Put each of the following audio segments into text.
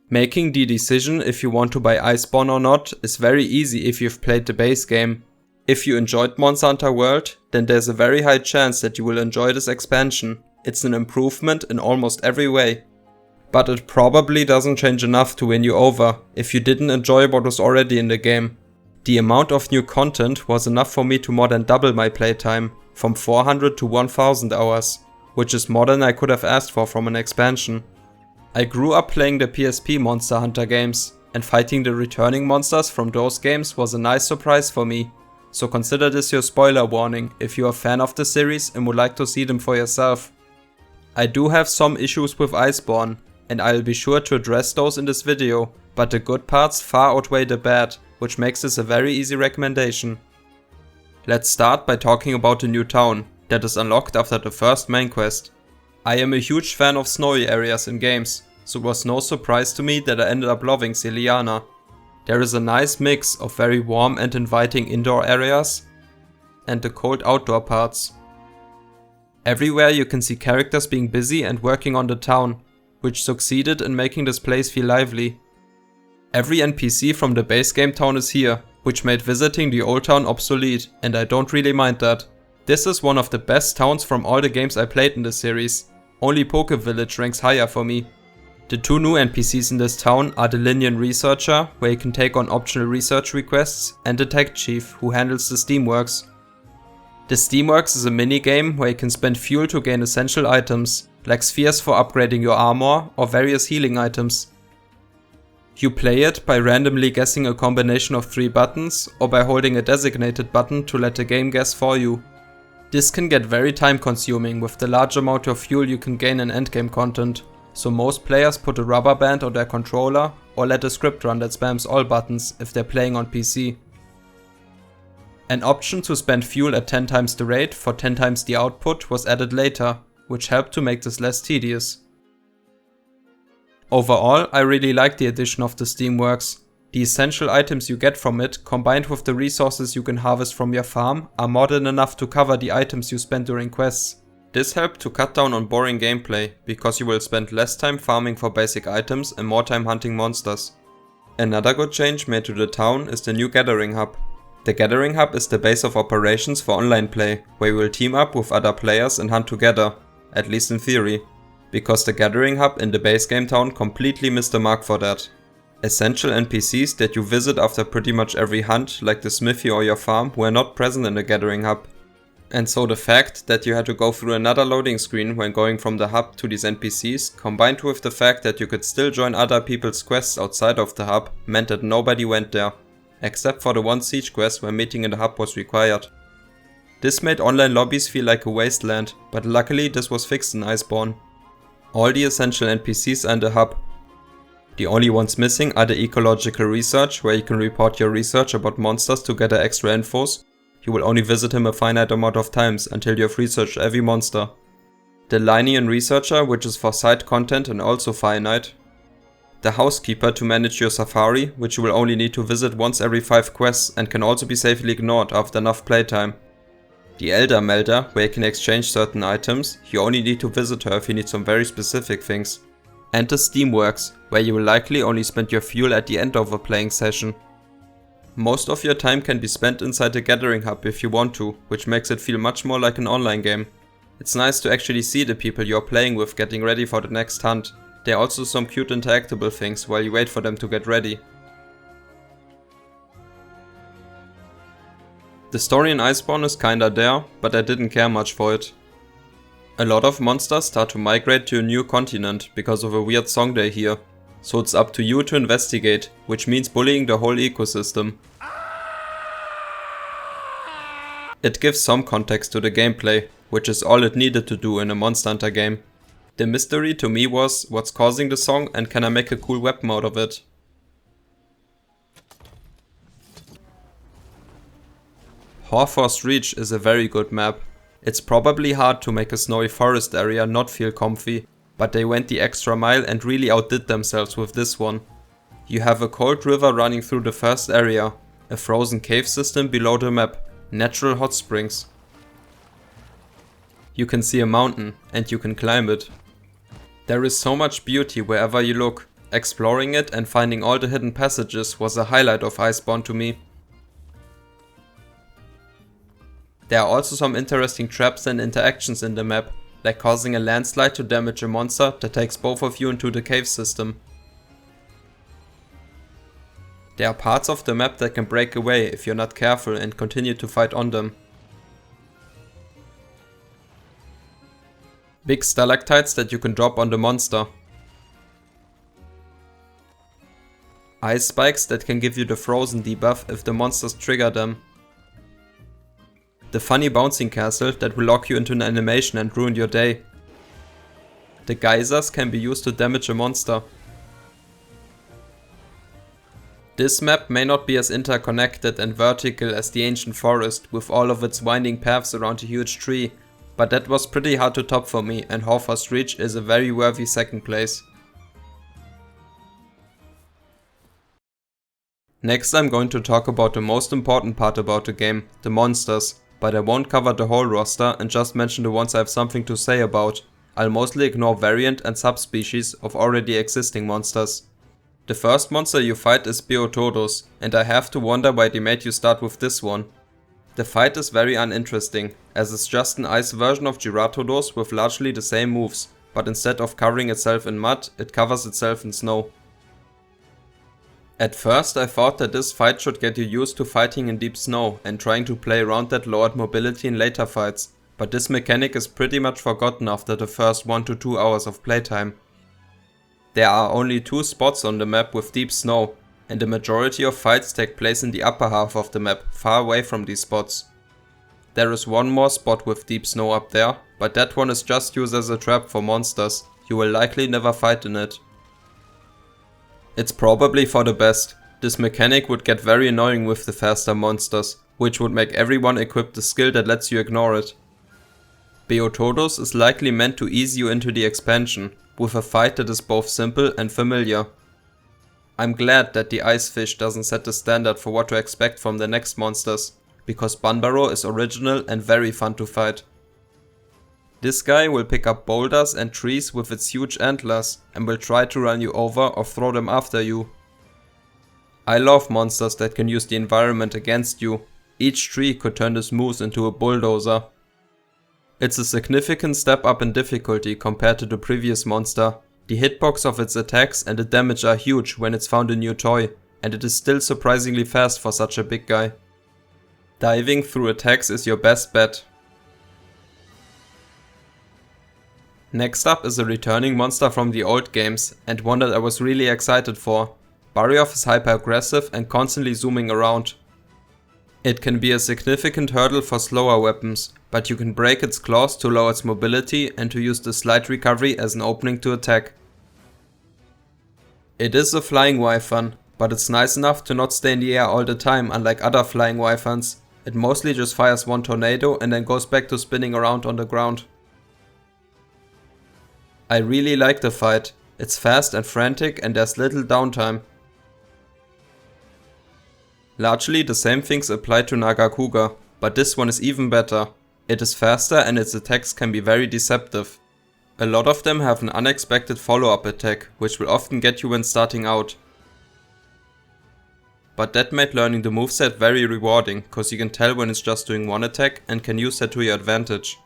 Making the decision if you want to buy Iceborne or not is very easy if you've played the base game. If you enjoyed Monster Hunter World, then there's a very high chance that you will enjoy this expansion. It's an improvement in almost every way. But it probably doesn't change enough to win you over if you didn't enjoy what was already in the game. The amount of new content was enough for me to more than double my playtime, from 400 to 1000 hours, which is more than I could have asked for from an expansion. I grew up playing the PSP Monster Hunter games, and fighting the returning monsters from those games was a nice surprise for me. So consider this your spoiler warning if you're a fan of the series and would like to see them for yourself. I do have some issues with Iceborne, and I'll be sure to address those in this video, but the good parts far outweigh the bad, which makes this a very easy recommendation. Let's start by talking about the new town that is unlocked after the first main quest. I am a huge fan of snowy areas in games, so it was no surprise to me that I ended up loving Seliana. There is a nice mix of very warm and inviting indoor areas and the cold outdoor parts. Everywhere you can see characters being busy and working on the town, which succeeded in making this place feel lively. Every NPC from the base game town is here, which made visiting the old town obsolete, and I don't really mind that. This is one of the best towns from all the games I played in the series. Only Poke Village ranks higher for me. The two new NPCs in this town are the Linian Researcher, where you can take on optional research requests, and the Tech Chief, who handles the Steamworks. The Steamworks is a minigame where you can spend fuel to gain essential items, like spheres for upgrading your armor or various healing items. You play it by randomly guessing a combination of 3 buttons or by holding a designated button to let the game guess for you. This can get very time consuming with the large amount of fuel you can gain in endgame content, so most players put a rubber band on their controller or let a script run that spams all buttons if they're playing on PC. An option to spend fuel at 10 times the rate for 10 times the output was added later, which helped to make this less tedious. Overall, I really like the addition of the Steamworks. The essential items you get from it, combined with the resources you can harvest from your farm, are more than enough to cover the items you spend during quests. This helped to cut down on boring gameplay, because you will spend less time farming for basic items and more time hunting monsters. Another good change made to the town is the new Gathering Hub. The Gathering Hub is the base of operations for online play, where you will team up with other players and hunt together, at least in theory, because the Gathering Hub in the base game town completely missed the mark for that. Essential NPCs that you visit after pretty much every hunt, like the smithy or your farm, were not present in the Gathering Hub. And so the fact that you had to go through another loading screen when going from the hub to these NPCs, combined with the fact that you could still join other people's quests outside of the hub, meant that nobody went there, except for the one siege quest where meeting in the hub was required. This made online lobbies feel like a wasteland, but luckily this was fixed in Iceborne. All the essential NPCs are in the hub. The only ones missing are the ecological research, where you can report your research about monsters to gather extra infos. You will only visit him a finite amount of times until you have researched every monster. The Linian Researcher, which is for side content and also finite. The Housekeeper to manage your safari, which you will only need to visit once every 5 quests and can also be safely ignored after enough playtime. The Elder Melder, where you can exchange certain items, you only need to visit her if you need some very specific things. And the Steamworks, where you will likely only spend your fuel at the end of a playing session. Most of your time can be spent inside the Gathering Hub if you want to, which makes it feel much more like an online game. It's nice to actually see the people you're playing with getting ready for the next hunt. There are also some cute interactable things while you wait for them to get ready. The story in Iceborne is kinda there, but I didn't care much for it. A lot of monsters start to migrate to a new continent because of a weird song they hear, so it's up to you to investigate, which means bullying the whole ecosystem. It gives some context to the gameplay, which is all it needed to do in a Monster Hunter game. The mystery to me was what's causing the song and can I make a cool weapon out of it. Hoarfrost Reach is a very good map. It's probably hard to make a snowy forest area not feel comfy, but they went the extra mile and really outdid themselves with this one. You have a cold river running through the first area, a frozen cave system below the map, natural hot springs. You can see a mountain and you can climb it. There is so much beauty wherever you look, Exploring it and finding all the hidden passages was a highlight of Iceborne to me. There are also some interesting traps and interactions in the map, like causing a landslide to damage a monster that takes both of you into the cave system. There are parts of the map that can break away if you're not careful and continue to fight on them. Big stalactites that you can drop on the monster. Ice spikes that can give you the frozen debuff if the monsters trigger them. The funny bouncing castle that will lock you into an animation and ruin your day. The geysers can be used to damage a monster. This map may not be as interconnected and vertical as the ancient forest with all of its winding paths around a huge tree, but that was pretty hard to top for me, and Hoarfrost Reach is a very worthy second place. Next I'm going to talk about the most important part about the game, the monsters, but I won't cover the whole roster and just mention the ones I have something to say about. I'll mostly ignore variant and subspecies of already existing monsters. The first monster you fight is Beotodus, and I have to wonder why they made you start with this one. The fight is very uninteresting, as it's just an ice version of Gyratodos with largely the same moves, but instead of covering itself in mud, it covers itself in snow. At first I thought that this fight should get you used to fighting in deep snow and trying to play around that lowered mobility in later fights, but this mechanic is pretty much forgotten after the first 1 to 2 hours of playtime. There are only 2 spots on the map with deep snow, and the majority of fights take place in the upper half of the map, far away from these spots. There is one more spot with deep snow up there, but that one is just used as a trap for monsters. You will likely never fight in it. It's probably for the best. This mechanic would get very annoying with the faster monsters, which would make everyone equip the skill that lets you ignore it. Beotodus is likely meant to ease you into the expansion, with a fight that is both simple and familiar. I'm glad that the Ice Fish doesn't set the standard for what to expect from the next monsters, because Banbaro is original and very fun to fight. This guy will pick up boulders and trees with its huge antlers and will try to run you over or throw them after you. I love monsters that can use the environment against you. Each tree could turn this moose into a bulldozer. It's a significant step up in difficulty compared to the previous monster. The hitbox of its attacks and the damage are huge when it's found a new toy, and it is still surprisingly fast for such a big guy. Diving through attacks is your best bet. Next up is a returning monster from the old games, and one that I was really excited for. Barioth is hyper aggressive and constantly zooming around. It can be a significant hurdle for slower weapons, but you can break its claws to lower its mobility and to use the slight recovery as an opening to attack. It is a flying wyvern, but it's nice enough to not stay in the air all the time unlike other flying wyverns. It mostly just fires one tornado and then goes back to spinning around on the ground. I really like the fight. It's fast and frantic and there's little downtime. Largely the same things apply to Nagakuga, but this one is even better. It is faster and its attacks can be very deceptive. A lot of them have an unexpected follow-up attack, which will often get you when starting out. But that made learning the moveset very rewarding, cause you can tell when it's just doing one attack and can use that to your advantage.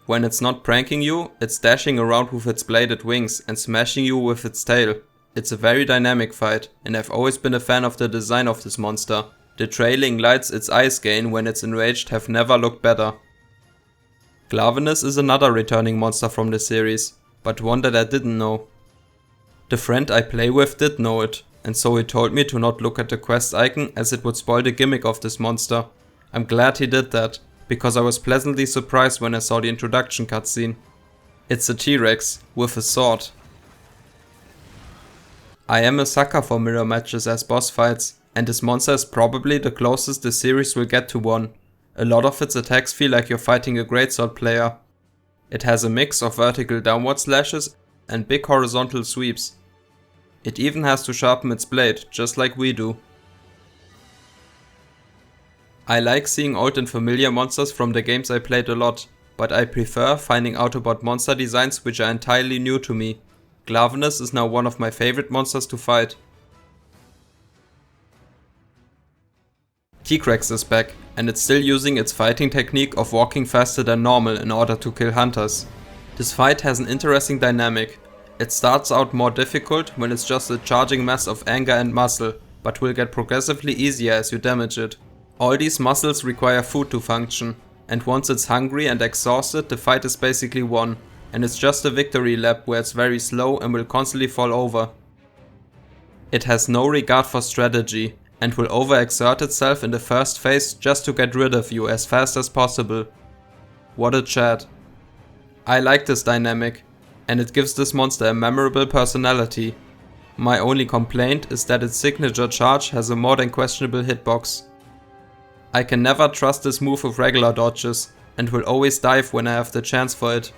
When it's not pranking you, it's dashing around with its bladed wings and smashing you with its tail. It's a very dynamic fight, and I've always been a fan of the design of this monster. The trailing lights its ice gain when it's enraged have never looked better. Glavenus is another returning monster from the series, but one that I didn't know. The friend I play with did know it, and so he told me to not look at the quest icon as it would spoil the gimmick of this monster. I'm glad he did that, because I was pleasantly surprised when I saw the introduction cutscene. It's a T-Rex with a sword. I am a sucker for mirror matches as boss fights, and this monster is probably the closest the series will get to one. A lot of its attacks feel like you're fighting a greatsword player. It has a mix of vertical downward slashes and big horizontal sweeps. It even has to sharpen its blade, just like we do. I like seeing old and familiar monsters from the games I played a lot. but I prefer finding Autobot monster designs which are entirely new to me. Glavenus is now one of my favorite monsters to fight. T-Rex is back, and it's still using its fighting technique of walking faster than normal in order to kill hunters. This fight has an interesting dynamic. It starts out more difficult when it's just a charging mass of anger and muscle, but will get progressively easier as you damage it. All these muscles require food to function, and once it's hungry and exhausted, the fight is basically won, and it's just a victory lap where it's very slow and will constantly fall over. It has no regard for strategy, and will overexert itself in the first phase just to get rid of you as fast as possible. What a chat. I like this dynamic, and it gives this monster a memorable personality. My only complaint is that its signature charge has a more than questionable hitbox. I can never trust this move with regular dodges, and will always dive when I have the chance for it.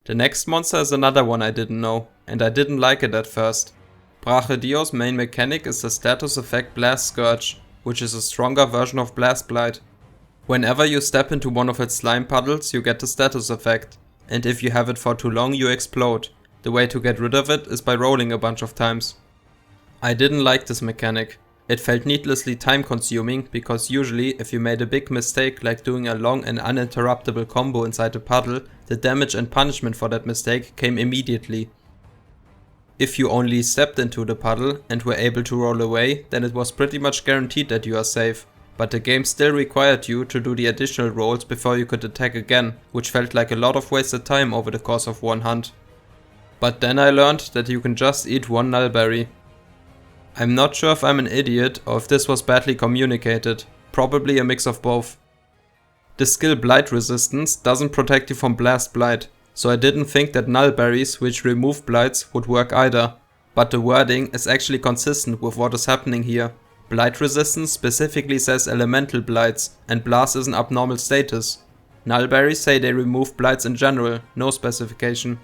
The next monster is another one I didn't know, and I didn't like it at first. Brachydio's main mechanic is the status effect Blast Scourge, which is a stronger version of Blast Blight. Whenever you step into one of its slime puddles, you get the status effect, and if you have it for too long, you explode. The way to get rid of it is by rolling a bunch of times. I didn't like this mechanic. It felt needlessly time consuming, because usually if you made a big mistake like doing a long and uninterruptible combo inside a puddle, the damage and punishment for that mistake came immediately. If you only stepped into the puddle and were able to roll away, then it was pretty much guaranteed that you are safe, but the game still required you to do the additional rolls before you could attack again, which felt like a lot of wasted time over the course of one hunt. But then I learned that you can just eat one Nullberry. I'm not sure if I'm an idiot or if this was badly communicated, probably a mix of both. The skill Blight Resistance doesn't protect you from Blast Blight, so I didn't think that Nullberries which remove blights would work either, but the wording is actually consistent with what is happening here. Blight Resistance specifically says elemental blights, and Blast is an abnormal status. Nullberries say they remove blights in general, no specification.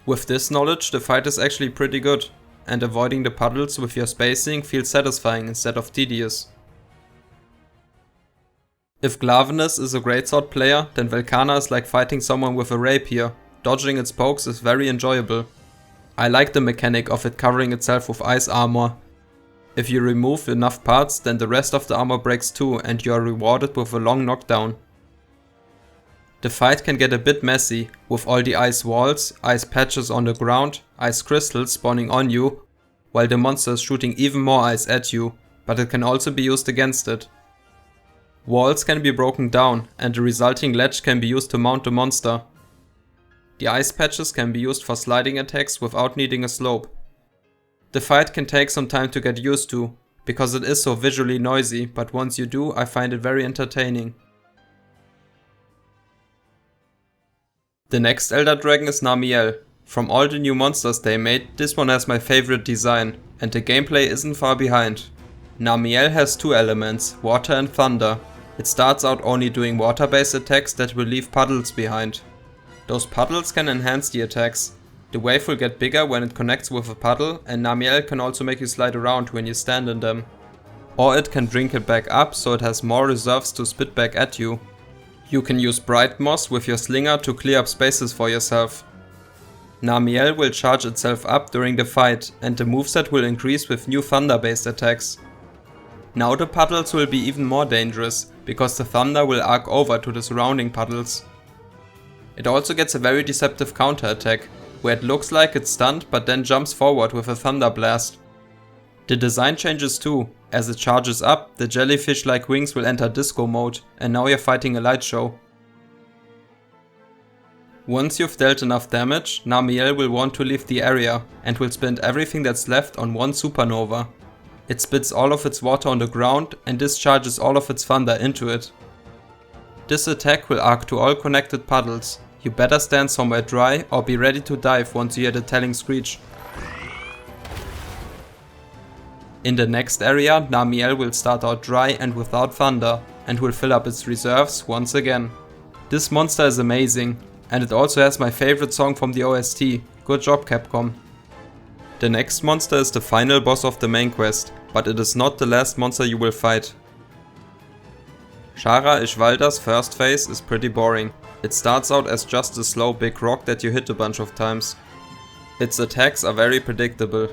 With this knowledge, the fight is actually pretty good, and avoiding the puddles with your spacing feels satisfying instead of tedious. If Glavenus is a greatsword player, then Velkhana is like fighting someone with a rapier. Dodging its pokes is very enjoyable. I like the mechanic of it covering itself with ice armor. If you remove enough parts, then the rest of the armor breaks too, and you are rewarded with a long knockdown. The fight can get a bit messy, with all the ice walls, ice patches on the ground, ice crystals spawning on you, while the monster is shooting even more ice at you, but it can also be used against it. Walls can be broken down, and the resulting ledge can be used to mount the monster. The ice patches can be used for sliding attacks without needing a slope. The fight can take some time to get used to, because it is so visually noisy, but once you do, I find it very entertaining. The next Elder Dragon is Namielle. From all the new monsters they made, this one has my favorite design, and the gameplay isn't far behind. Namielle has two elements, water and thunder. It starts out only doing water-based attacks that will leave puddles behind. Those puddles can enhance the attacks. The wave will get bigger when it connects with a puddle, and Namielle can also make you slide around when you stand in them. Or it can drink it back up so it has more reserves to spit back at you. You can use Bright Moss with your slinger to clear up spaces for yourself. Namielle will charge itself up during the fight, and the moveset will increase with new thunder based attacks. Now the puddles will be even more dangerous, because the thunder will arc over to the surrounding puddles. It also gets a very deceptive counter attack, where it looks like it's stunned but then jumps forward with a thunder blast. The design changes too. As it charges up, the jellyfish-like wings will enter disco mode, and now you're fighting a light show. Once you've dealt enough damage, Namielle will want to leave the area, and will spend everything that's left on one supernova. It spits all of its water on the ground, and discharges all of its thunder into it. This attack will arc to all connected puddles. You better stand somewhere dry or be ready to dive once you hear the telling screech. In the next area, Namielle will start out dry and without thunder, and will fill up its reserves once again. This monster is amazing, and it also has my favorite song from the OST. Good job, Capcom. The next monster is the final boss of the main quest, but it is not the last monster you will fight. Shara Ishvalda's first phase is pretty boring. It starts out as just a slow big rock that you hit a bunch of times. Its attacks are very predictable.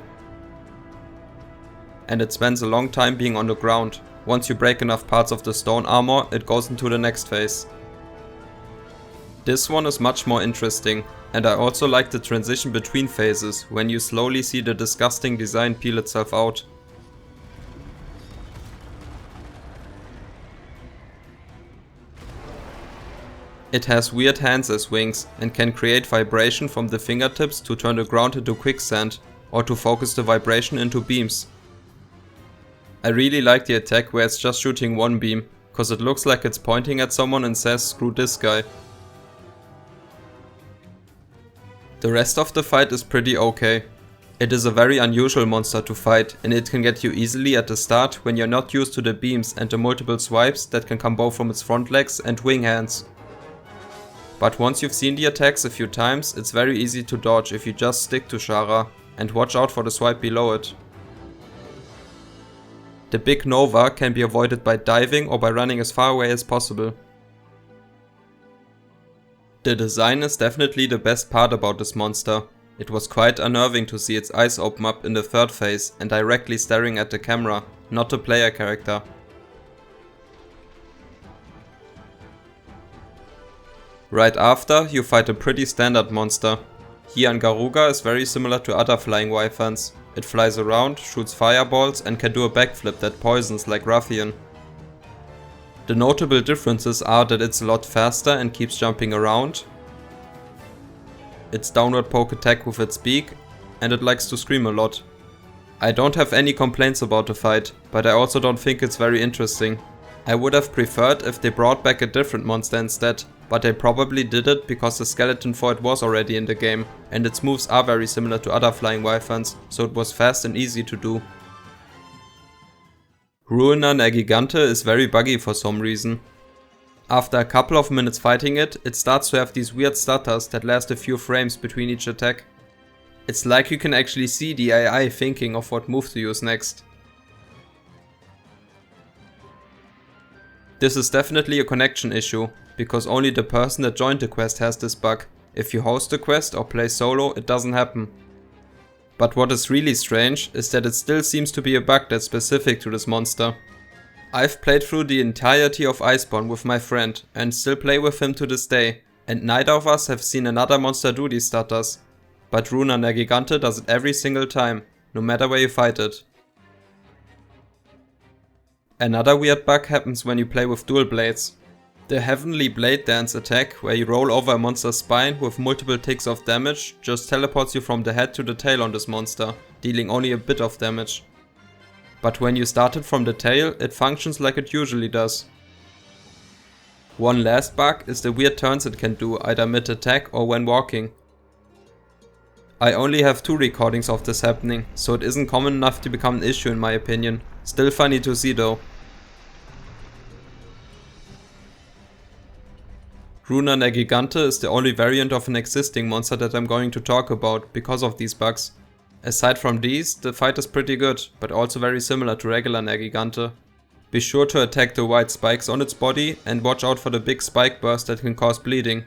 And it spends a long time being on the ground. Once you break enough parts of the stone armor, it goes into the next phase. This one is much more interesting, and I also like the transition between phases, when you slowly see the disgusting design peel itself out. It has weird hands as wings and can create vibration from the fingertips to turn the ground into quicksand or to focus the vibration into beams. I really like the attack where it's just shooting one beam, cause it looks like it's pointing at someone and says screw this guy. The rest of the fight is pretty okay. It is a very unusual monster to fight and it can get you easily at the start when you're not used to the beams and the multiple swipes that can come both from its front legs and wing hands. But once you've seen the attacks a few times, it's very easy to dodge if you just stick to Shara and watch out for the swipe below it. The big Nova can be avoided by diving or by running as far away as possible. The design is definitely the best part about this monster. It was quite unnerving to see its eyes open up in the third phase and directly staring at the camera, not the player character. Right after, you fight a pretty standard monster. Hian Garuga is very similar to other flying wyverns. It flies around, shoots fireballs and can do a backflip that poisons like Rathian. The notable differences are that it's a lot faster and keeps jumping around, its downward poke attack with its beak, and it likes to scream a lot. I don't have any complaints about the fight, but I also don't think it's very interesting. I would have preferred if they brought back a different monster instead, but they probably did it because the skeleton for it was already in the game, and its moves are very similar to other flying wyverns, so it was fast and easy to do. Ruina Nergigante is very buggy for some reason. After a couple of minutes fighting it, it starts to have these weird stutters that last a few frames between each attack. It's like you can actually see the AI thinking of what move to use next. This is definitely a connection issue, because only the person that joined the quest has this bug. If you host a quest or play solo, it doesn't happen. But what is really strange is that it still seems to be a bug that's specific to this monster. I've played through the entirety of Iceborne with my friend and still play with him to this day, and neither of us have seen another monster do these stutters. But Ruina Nergigante does it every single time, no matter where you fight it. Another weird bug happens when you play with dual blades. The Heavenly Blade Dance attack, where you roll over a monster's spine with multiple ticks of damage, just teleports you from the head to the tail on this monster, dealing only a bit of damage. But when you start it from the tail, it functions like it usually does. One last bug is the weird turns it can do either mid-attack or when walking. I only have 2 recordings of this happening, so it isn't common enough to become an issue in my opinion. Still funny to see though. Ruina Nergigante is the only variant of an existing monster that I'm going to talk about because of these bugs. Aside from these, the fight is pretty good, but also very similar to regular Nergigante. Be sure to attack the white spikes on its body and watch out for the big spike burst that can cause bleeding.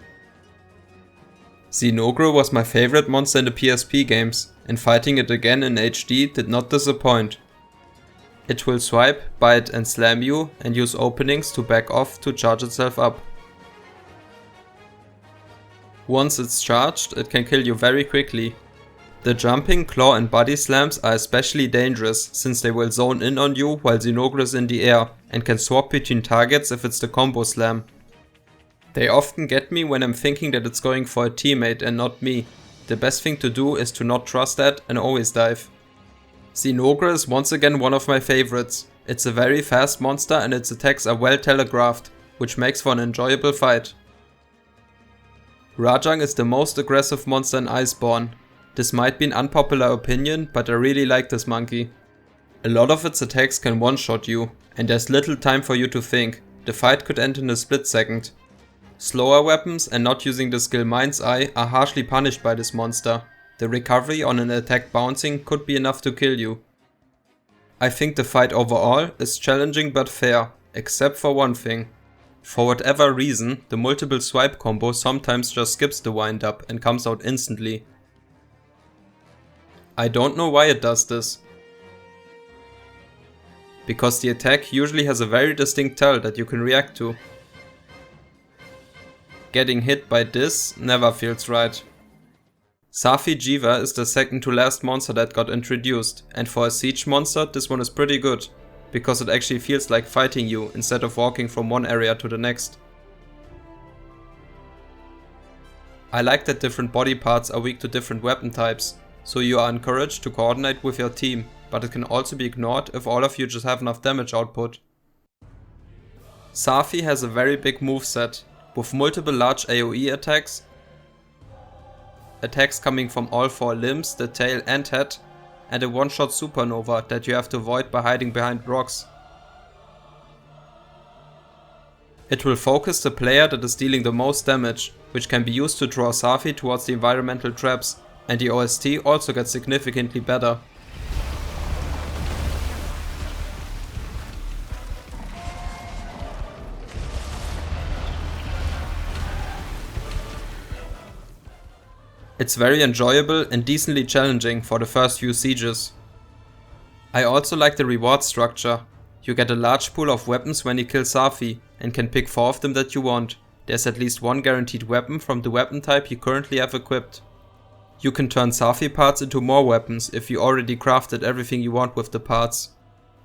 Zinogre was my favorite monster in the PSP games, and fighting it again in HD did not disappoint. It will swipe, bite and slam you and use openings to back off to charge itself up. Once it's charged, it can kill you very quickly. The jumping, claw and body slams are especially dangerous since they will zone in on you while Zinogre is in the air and can swap between targets if it's the combo slam. They often get me when I'm thinking that it's going for a teammate and not me. The best thing to do is to not trust that and always dive. Zinogre is once again one of my favorites. It's a very fast monster and its attacks are well telegraphed, which makes for an enjoyable fight. Rajang is the most aggressive monster in Iceborne. This might be an unpopular opinion, but I really like this monkey. A lot of its attacks can one-shot you, and there's little time for you to think. The fight could end in a split second. Slower weapons and not using the skill Mind's Eye are harshly punished by this monster. The recovery on an attack bouncing could be enough to kill you. I think the fight overall is challenging but fair, except for one thing. For whatever reason, the multiple swipe combo sometimes just skips the wind up and comes out instantly. I don't know why it does this. Because the attack usually has a very distinct tell that you can react to. Getting hit by this never feels right. Safi Jiva is the second to last monster that got introduced, and for a siege monster this one is pretty good, because it actually feels like fighting you instead of walking from one area to the next. I like that different body parts are weak to different weapon types, so you are encouraged to coordinate with your team, but it can also be ignored if all of you just have enough damage output. Safi has a very big moveset, with multiple large AoE attacks coming from all 4 limbs, the tail and head, and a one-shot supernova that you have to avoid by hiding behind rocks. It will focus the player that is dealing the most damage, which can be used to draw Safi towards the environmental traps, and the OST also gets significantly better. It's very enjoyable and decently challenging for the first few sieges. I also like the reward structure. You get a large pool of weapons when you kill Safi, and can pick 4 of them that you want. There's at least 1 guaranteed weapon from the weapon type you currently have equipped. You can turn Safi parts into more weapons if you already crafted everything you want with the parts.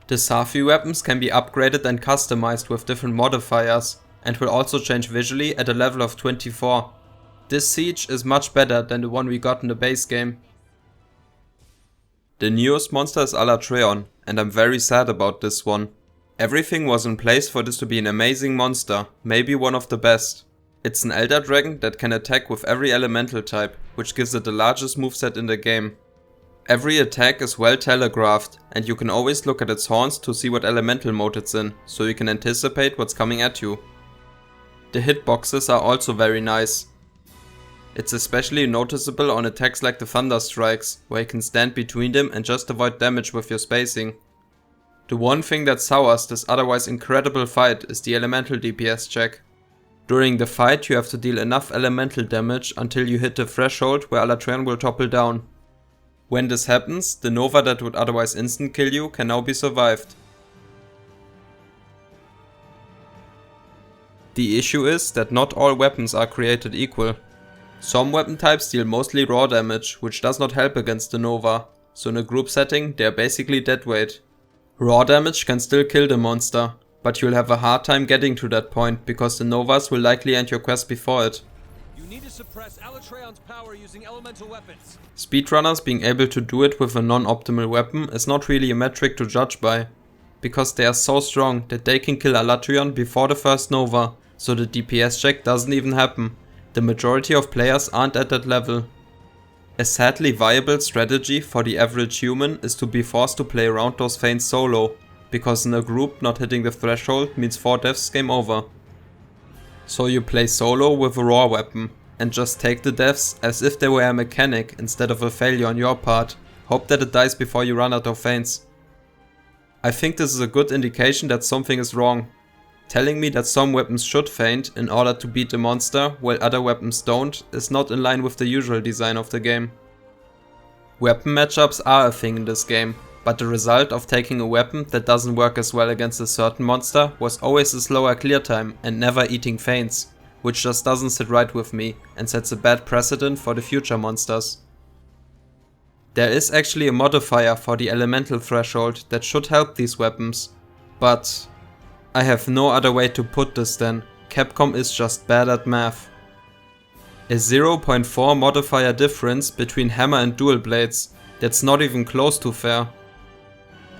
The Safi weapons can be upgraded and customized with different modifiers, and will also change visually at a level of 24. This siege is much better than the one we got in the base game. The newest monster is Alatreon, and I'm very sad about this one. Everything was in place for this to be an amazing monster, maybe one of the best. It's an Elder Dragon that can attack with every elemental type, which gives it the largest moveset in the game. Every attack is well telegraphed, and you can always look at its horns to see what elemental mode it's in, so you can anticipate what's coming at you. The hitboxes are also very nice. It's especially noticeable on attacks like the Thunder Strikes, where you can stand between them and just avoid damage with your spacing. The one thing that sours this otherwise incredible fight is the elemental DPS check. During the fight you have to deal enough elemental damage until you hit the threshold where Alatreon will topple down. When this happens, the Nova that would otherwise instant kill you can now be survived. The issue is that not all weapons are created equal. Some weapon types deal mostly raw damage, which does not help against the Nova, so in a group setting they are basically deadweight. Raw damage can still kill the monster, but you'll have a hard time getting to that point because the Novas will likely end your quest before it. You need to suppress Alatreon's power using elemental weapons. Speedrunners being able to do it with a non-optimal weapon is not really a metric to judge by, because they are so strong that they can kill Alatreon before the first Nova, so the DPS check doesn't even happen. The majority of players aren't at that level. A sadly viable strategy for the average human is to be forced to play around those feints solo, because in a group not hitting the threshold means 4 deaths, game over. So you play solo with a raw weapon, and just take the deaths as if they were a mechanic instead of a failure on your part. Hope that it dies before you run out of feints. I think this is a good indication that something is wrong. Telling me that some weapons should feint in order to beat the monster while other weapons don't is not in line with the usual design of the game. Weapon matchups are a thing in this game, but the result of taking a weapon that doesn't work as well against a certain monster was always a slower clear time and never eating feints, which just doesn't sit right with me and sets a bad precedent for the future monsters. There is actually a modifier for the elemental threshold that should help these weapons, but I have no other way to put this then. Capcom is just bad at math. A 0.4 modifier difference between hammer and dual blades, that's not even close to fair.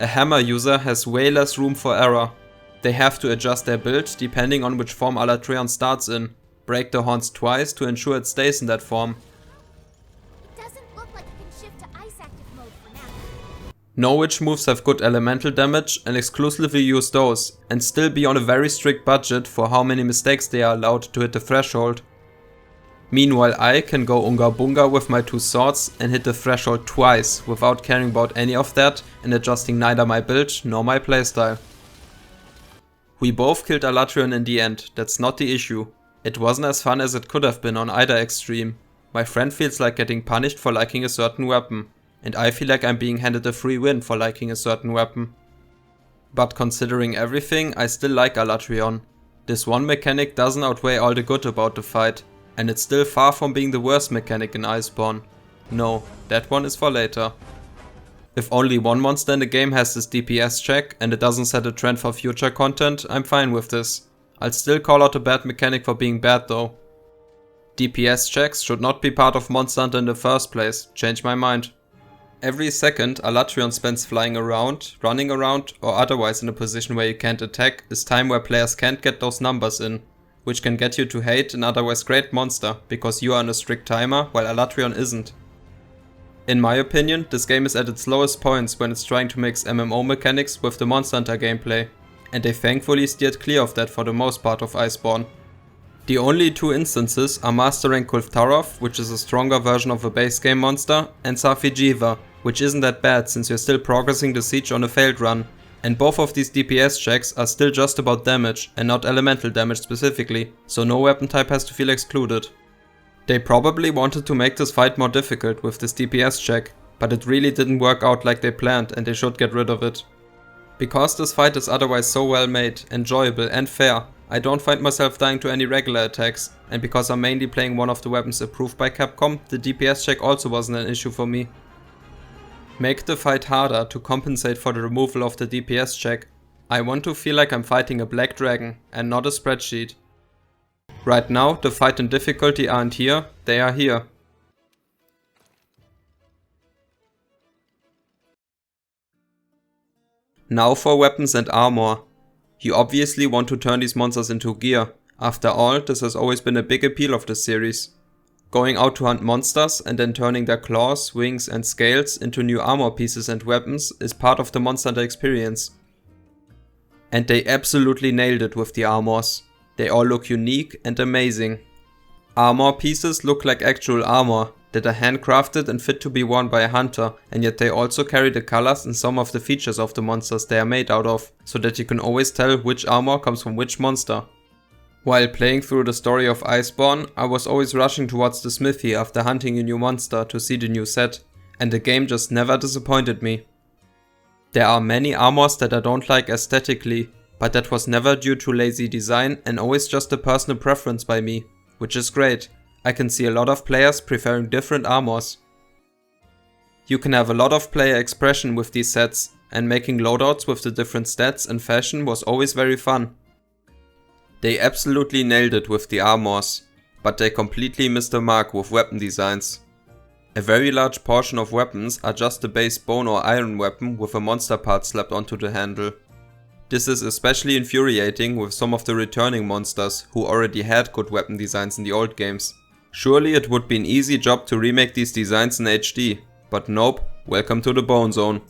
A hammer user has way less room for error. They have to adjust their build depending on which form Alatreon starts in, break the horns twice to ensure it stays in that form. Know which moves have good elemental damage and exclusively use those, and still be on a very strict budget for how many mistakes they are allowed to hit the threshold. Meanwhile I can go Unga Bunga with my 2 swords and hit the threshold twice without caring about any of that and adjusting neither my build nor my playstyle. We both killed Alatreon in the end, that's not the issue. It wasn't as fun as it could have been on either extreme. My friend feels like getting punished for liking a certain weapon, and I feel like I'm being handed a free win for liking a certain weapon. But considering everything, I still like Alatreon. This one mechanic doesn't outweigh all the good about the fight, and it's still far from being the worst mechanic in Iceborne. No, that one is for later. If only one monster in the game has this DPS check and it doesn't set a trend for future content, I'm fine with this. I'll still call out a bad mechanic for being bad though. DPS checks should not be part of Monster Hunter in the first place, change my mind. Every second Alatreon spends flying around, running around, or otherwise in a position where you can't attack is time where players can't get those numbers in, which can get you to hate an otherwise great monster because you are on a strict timer while Alatreon isn't. In my opinion, this game is at its lowest points when it's trying to mix MMO mechanics with the Monster Hunter gameplay, and they thankfully steered clear of that for the most part of Iceborne. The only two instances are Master Rank Kulftarov, which is a stronger version of a base game monster, and Safi'jiiva, which isn't that bad since you're still progressing the siege on a failed run, and both of these DPS checks are still just about damage and not elemental damage specifically, so no weapon type has to feel excluded. They probably wanted to make this fight more difficult with this DPS check, but it really didn't work out like they planned and they should get rid of it. Because this fight is otherwise so well made, enjoyable and fair, I don't find myself dying to any regular attacks, and because I'm mainly playing one of the weapons approved by Capcom, the DPS check also wasn't an issue for me. Make the fight harder to compensate for the removal of the DPS check. I want to feel like I'm fighting a black dragon and not a spreadsheet. Right now, the fight and difficulty aren't here, they are here. Now for weapons and armor. You obviously want to turn these monsters into gear. After all, this has always been a big appeal of this series. Going out to hunt monsters and then turning their claws, wings and scales into new armor pieces and weapons is part of the Monster Hunter experience. And they absolutely nailed it with the armors. They all look unique and amazing. Armor pieces look like actual armor that are handcrafted and fit to be worn by a hunter, and yet they also carry the colors and some of the features of the monsters they are made out of, so that you can always tell which armor comes from which monster. While playing through the story of Iceborne, I was always rushing towards the smithy after hunting a new monster to see the new set, and the game just never disappointed me. There are many armors that I don't like aesthetically, but that was never due to lazy design and always just a personal preference by me, which is great. I can see a lot of players preferring different armors. You can have a lot of player expression with these sets, and making loadouts with the different stats and fashion was always very fun. They absolutely nailed it with the armors, but they completely missed the mark with weapon designs. A very large portion of weapons are just a base bone or iron weapon with a monster part slapped onto the handle. This is especially infuriating with some of the returning monsters who already had good weapon designs in the old games. Surely it would be an easy job to remake these designs in HD, but nope, welcome to the Bone Zone.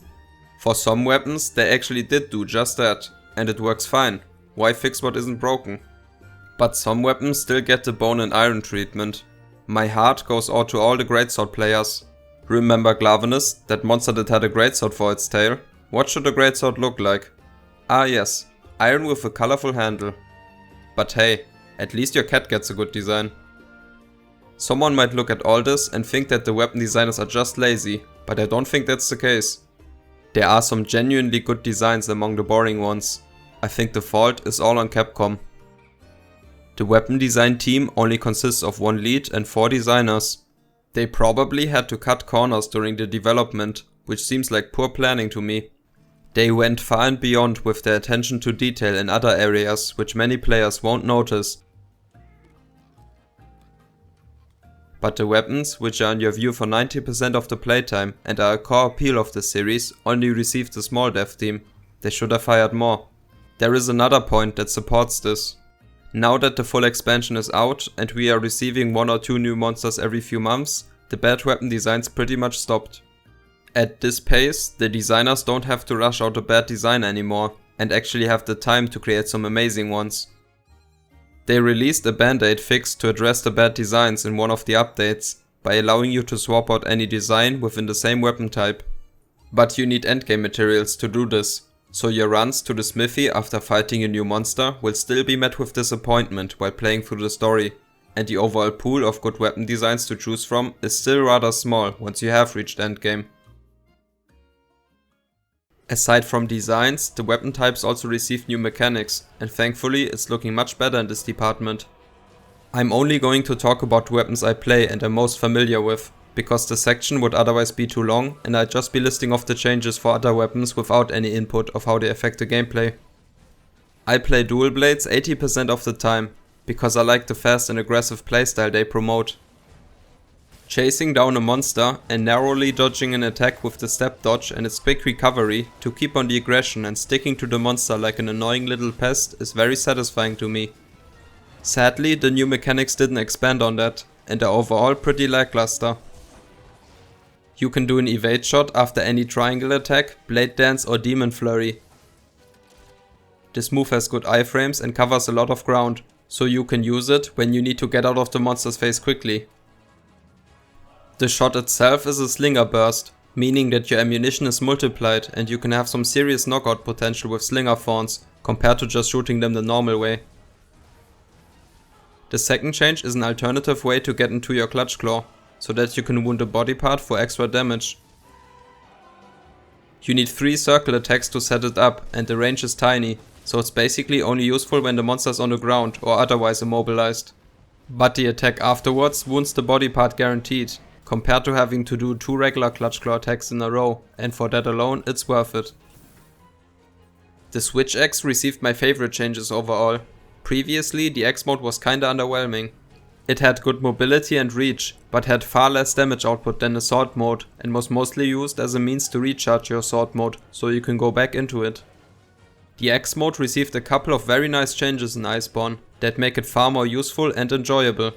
For some weapons they actually did do just that, and it works fine. Why fix what isn't broken? But some weapons still get the bone and iron treatment. My heart goes out to all the greatsword players. Remember Glavenus, that monster that had a greatsword for its tail? What should a greatsword look like? Ah yes, iron with a colorful handle. But hey, at least your cat gets a good design. Someone might look at all this and think that the weapon designers are just lazy, but I don't think that's the case. There are some genuinely good designs among the boring ones. I think the fault is all on Capcom. The weapon design team only consists of one lead and 4 designers. They probably had to cut corners during the development, which seems like poor planning to me. They went far and beyond with their attention to detail in other areas which many players won't notice. But the weapons, which are in your view for 90% of the playtime and are a core appeal of the series, only received a small dev team. They should have hired more. There is another point that supports this. Now that the full expansion is out and we are receiving 1 or 2 new monsters every few months, the bad weapon designs pretty much stopped. At this pace, the designers don't have to rush out a bad design anymore and actually have the time to create some amazing ones. They released a band-aid fix to address the bad designs in one of the updates by allowing you to swap out any design within the same weapon type. But you need endgame materials to do this, so your runs to the smithy after fighting a new monster will still be met with disappointment while playing through the story, and the overall pool of good weapon designs to choose from is still rather small once you have reached endgame. Aside from designs, the weapon types also received new mechanics, and thankfully it's looking much better in this department. I'm only going to talk about the weapons I play and am most familiar with, because the section would otherwise be too long and I'd just be listing off the changes for other weapons without any input of how they affect the gameplay. I play dual blades 80% of the time, because I like the fast and aggressive playstyle they promote. Chasing down a monster and narrowly dodging an attack with the step dodge and its quick recovery to keep on the aggression and sticking to the monster like an annoying little pest is very satisfying to me. Sadly, the new mechanics didn't expand on that, and are overall pretty lackluster. You can do an evade shot after any triangle attack, blade dance or demon flurry. This move has good iframes and covers a lot of ground, so you can use it when you need to get out of the monster's face quickly. The shot itself is a slinger burst, meaning that your ammunition is multiplied and you can have some serious knockout potential with slinger fawns compared to just shooting them the normal way. The second change is an alternative way to get into your clutch claw, so that you can wound a body part for extra damage. You need 3 circle attacks to set it up and the range is tiny, so it's basically only useful when the monster is on the ground or otherwise immobilized. But the attack afterwards wounds the body part guaranteed, compared to having to do 2 regular clutch claw attacks in a row, and for that alone it's worth it. The Switch Axe received my favorite changes overall. Previously the Axe mode was kinda underwhelming. It had good mobility and reach, but had far less damage output than the sword mode and was mostly used as a means to recharge your sword mode, so you can go back into it. The Axe mode received a couple of very nice changes in Iceborne that make it far more useful and enjoyable.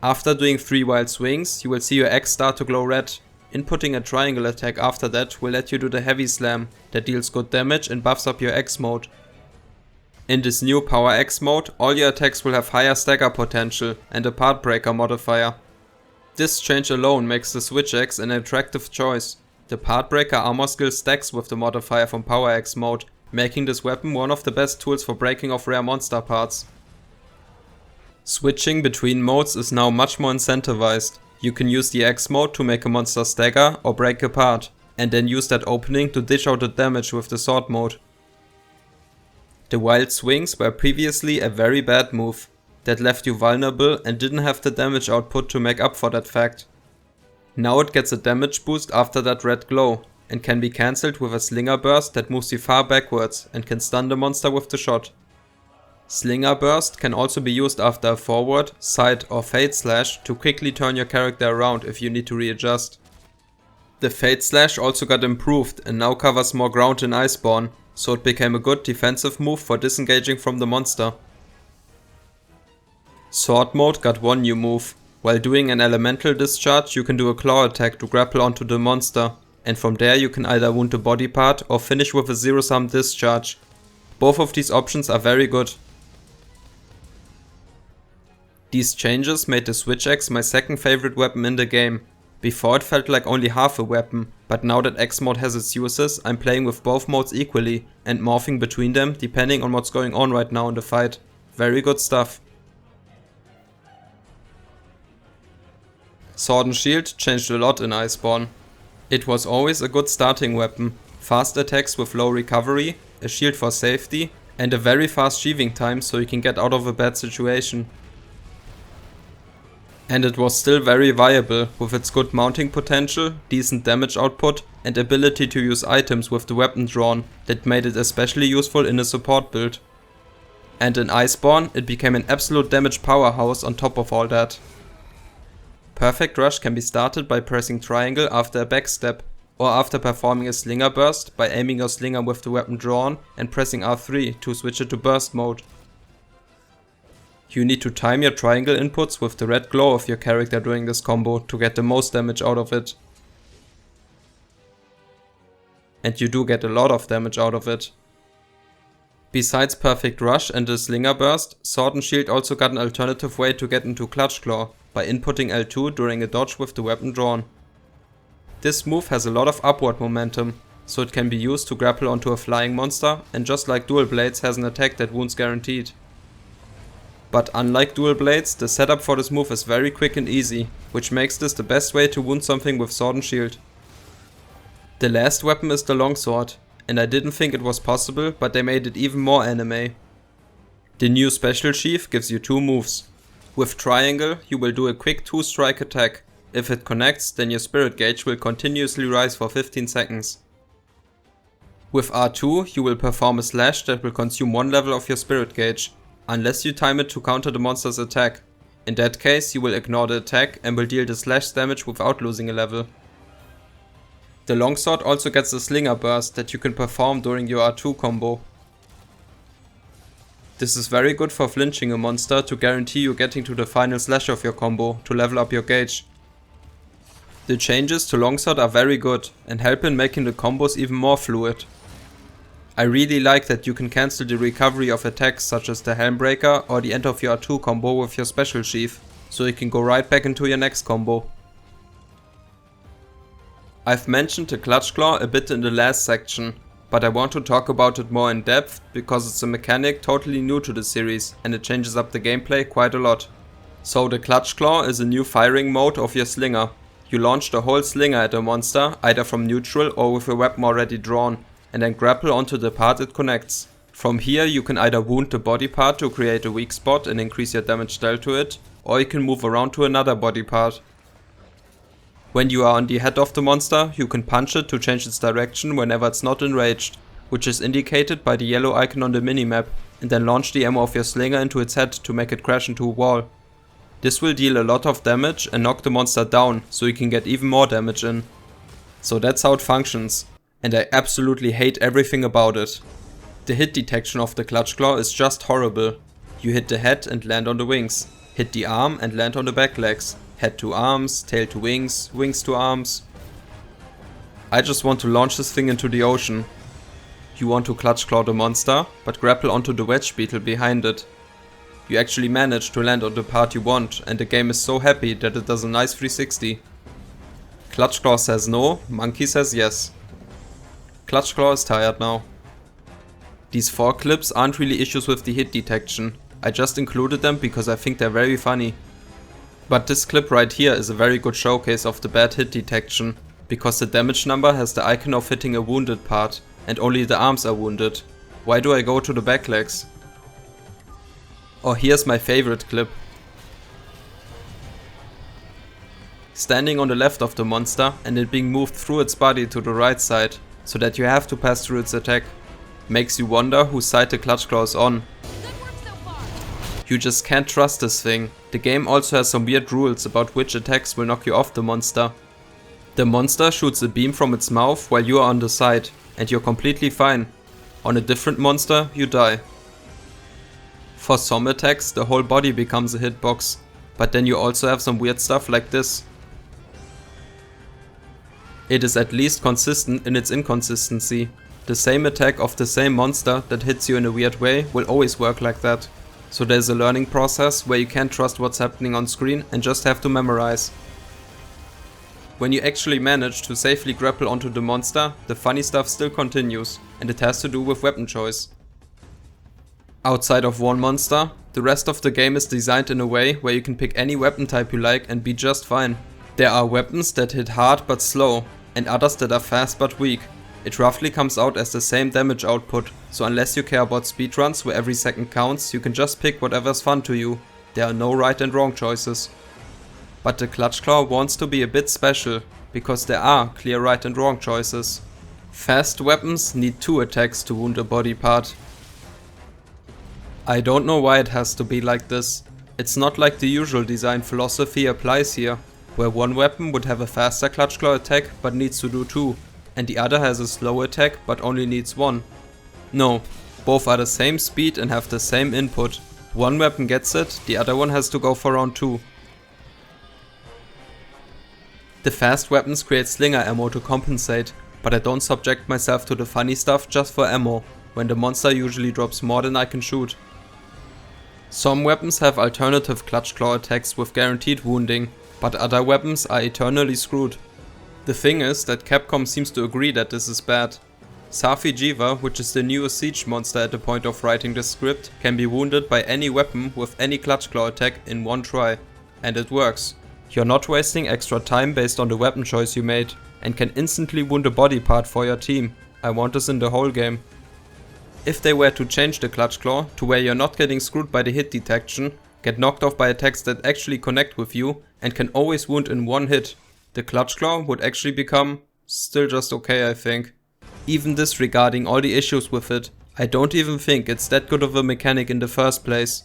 After doing 3 wild swings, you will see your axe start to glow red. Inputting a triangle attack after that will let you do the heavy slam that deals good damage and buffs up your axe mode. In this new power axe mode, all your attacks will have higher stagger potential and a part breaker modifier. This change alone makes the Switch Axe an attractive choice. The part breaker armor skill stacks with the modifier from power axe mode, making this weapon one of the best tools for breaking off rare monster parts. Switching between modes is now much more incentivized. You can use the Axe mode to make a monster stagger or break apart, and then use that opening to dish out the damage with the sword mode. The wild swings were previously a very bad move, that left you vulnerable and didn't have the damage output to make up for that fact. Now it gets a damage boost after that red glow, and can be cancelled with a Slinger Burst that moves you far backwards and can stun the monster with the shot. Slinger Burst can also be used after a forward, side or fade slash to quickly turn your character around if you need to readjust. The fade slash also got improved and now covers more ground in Iceborne, so it became a good defensive move for disengaging from the monster. Sword mode got one new move. While doing an elemental discharge, you can do a claw attack to grapple onto the monster, and from there you can either wound the body part or finish with a zero-sum discharge. Both of these options are very good. These changes made the Switch Axe my second favorite weapon in the game. Before it felt like only half a weapon, but now that Axe mode has its uses, I'm playing with both modes equally and morphing between them depending on what's going on right now in the fight. Very good stuff. Sword and Shield changed a lot in Iceborne. It was always a good starting weapon, fast attacks with low recovery, a shield for safety, and a very fast sheathing time so you can get out of a bad situation. And it was still very viable with its good mounting potential, decent damage output, and ability to use items with the weapon drawn that made it especially useful in a support build. And in Iceborne it became an absolute damage powerhouse on top of all that. Perfect Rush can be started by pressing triangle after a backstep, or after performing a Slinger Burst by aiming your slinger with the weapon drawn and pressing R3 to switch it to burst mode. You need to time your triangle inputs with the red glow of your character during this combo to get the most damage out of it. And you do get a lot of damage out of it. Besides Perfect Rush and the Slinger Burst, Sword and Shield also got an alternative way to get into Clutch Claw, by inputting L2 during a dodge with the weapon drawn. This move has a lot of upward momentum, so it can be used to grapple onto a flying monster, and just like Dual Blades has an attack that wounds guaranteed. But unlike Dual Blades, the setup for this move is very quick and easy, which makes this the best way to wound something with Sword and Shield. The last weapon is the Longsword, and I didn't think it was possible, but they made it even more anime. The new Special Sheath gives you 2 moves. With Triangle, you will do a quick 2-strike attack. If it connects, then your Spirit Gauge will continuously rise for 15 seconds. With R2, you will perform a slash that will consume 1 level of your Spirit Gauge, unless you time it to counter the monster's attack. In that case, you will ignore the attack and will deal the slash damage without losing a level. The Longsword also gets a Slinger Burst that you can perform during your R2 combo. This is very good for flinching a monster to guarantee you getting to the final slash of your combo to level up your gauge. The changes to Longsword are very good and help in making the combos even more fluid. I really like that you can cancel the recovery of attacks such as the Helmbreaker or the end of your R2 combo with your Special Sheath, so you can go right back into your next combo. I've mentioned the Clutch Claw a bit in the last section, but I want to talk about it more in depth because it's a mechanic totally new to the series and it changes up the gameplay quite a lot. So the Clutch Claw is a new firing mode of your slinger. You launch the whole slinger at a monster, either from neutral or with a weapon already drawn, and then grapple onto the part it connects. From here you can either wound the body part to create a weak spot and increase your damage dealt to it, or you can move around to another body part. When you are on the head of the monster, you can punch it to change its direction whenever it's not enraged, which is indicated by the yellow icon on the minimap, and then launch the ammo of your slinger into its head to make it crash into a wall. This will deal a lot of damage and knock the monster down, so you can get even more damage in. So that's how it functions, and I absolutely hate everything about it. The hit detection of the Clutch Claw is just horrible. You hit the head and land on the wings, hit the arm and land on the back legs, head to arms, tail to wings, wings to arms. I just want to launch this thing into the ocean. You want to Clutch Claw the monster, but grapple onto the Wedge Beetle behind it. You actually manage to land on the part you want, and the game is so happy that it does a nice 360. Clutch Claw says no, Monkey says yes. Clutch Claw is tired now. These 4 clips aren't really issues with the hit detection. I just included them because I think they're very funny. But this clip right here is a very good showcase of the bad hit detection, because the damage number has the icon of hitting a wounded part, and only the arms are wounded. Why do I go to the back legs? Or here's my favorite clip. Standing on the left of the monster and it being moved through its body to the right side, so that you have to pass through its attack. Makes you wonder whose side the Clutch Claw is on. You just can't trust this thing. The game also has some weird rules about which attacks will knock you off the monster. The monster shoots a beam from its mouth while you are on the side, and you're completely fine. On a different monster, you die. For some attacks, the whole body becomes a hitbox, but then you also have some weird stuff like this. It is at least consistent in its inconsistency. The same attack of the same monster that hits you in a weird way will always work like that. So there's a learning process where you can't trust what's happening on screen and just have to memorize. When you actually manage to safely grapple onto the monster, the funny stuff still continues, and it has to do with weapon choice. Outside of one monster, the rest of the game is designed in a way where you can pick any weapon type you like and be just fine. There are weapons that hit hard but slow, and others that are fast but weak. It roughly comes out as the same damage output, so unless you care about speedruns where every second counts, you can just pick whatever's fun to you. There are no right and wrong choices. But the Clutch Claw wants to be a bit special, because there are clear right and wrong choices. Fast weapons need 2 attacks to wound a body part. I don't know why it has to be like this. It's not like the usual design philosophy applies here, where one weapon would have a faster Clutch Claw attack but needs to do 2, and the other has a slow attack but only needs 1. No, both are the same speed and have the same input. One weapon gets it, the other one has to go for round 2. The fast weapons create slinger ammo to compensate, but I don't subject myself to the funny stuff just for ammo, when the monster usually drops more than I can shoot. Some weapons have alternative Clutch Claw attacks with guaranteed wounding, but other weapons are eternally screwed. The thing is that Capcom seems to agree that this is bad. Safi Jiva, which is the newest siege monster at the point of writing this script, can be wounded by any weapon with any Clutch Claw attack in one try. And it works. You're not wasting extra time based on the weapon choice you made, and can instantly wound a body part for your team. I want this in the whole game. If they were to change the Clutch Claw to where you're not getting screwed by the hit detection, get knocked off by attacks that actually connect with you, and can always wound in one hit, the Clutch Claw would actually become still just okay, I think. Even disregarding all the issues with it, I don't even think it's that good of a mechanic in the first place.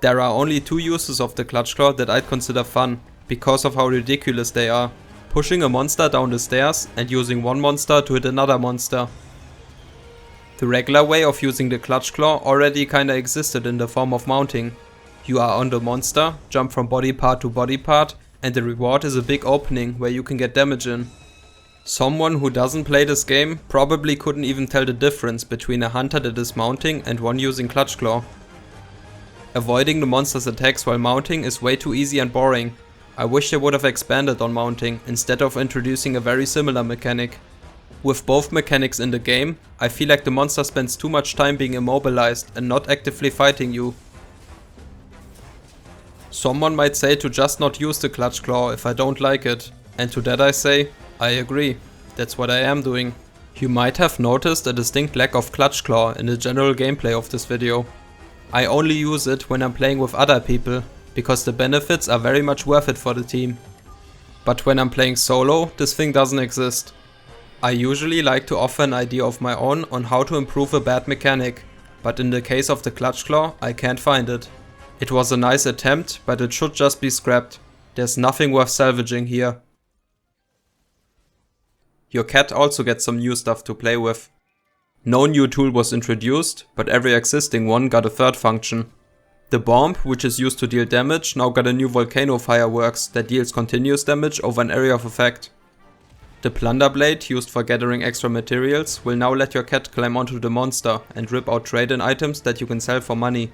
There are only 2 uses of the Clutch Claw that I'd consider fun, because of how ridiculous they are. Pushing a monster down the stairs and using one monster to hit another monster. The regular way of using the Clutch Claw already kinda existed in the form of mounting. You are on the monster, jump from body part to body part, and the reward is a big opening where you can get damage in. Someone who doesn't play this game probably couldn't even tell the difference between a hunter that is mounting and one using Clutch Claw. Avoiding the monster's attacks while mounting is way too easy and boring. I wish they would have expanded on mounting instead of introducing a very similar mechanic. With both mechanics in the game, I feel like the monster spends too much time being immobilized and not actively fighting you. Someone might say to just not use the Clutch Claw if I don't like it, and to that I say, I agree, that's what I am doing. You might have noticed a distinct lack of Clutch Claw in the general gameplay of this video. I only use it when I'm playing with other people, because the benefits are very much worth it for the team. But when I'm playing solo, this thing doesn't exist. I usually like to offer an idea of my own on how to improve a bad mechanic, but in the case of the Clutch Claw, I can't find it. It was a nice attempt, but it should just be scrapped. There's nothing worth salvaging here. Your cat also gets some new stuff to play with. No new tool was introduced, but every existing one got a third function. The bomb, which is used to deal damage, now got a new volcano fireworks that deals continuous damage over an area of effect. The plunder blade, used for gathering extra materials, will now let your cat climb onto the monster and rip out trade-in items that you can sell for money.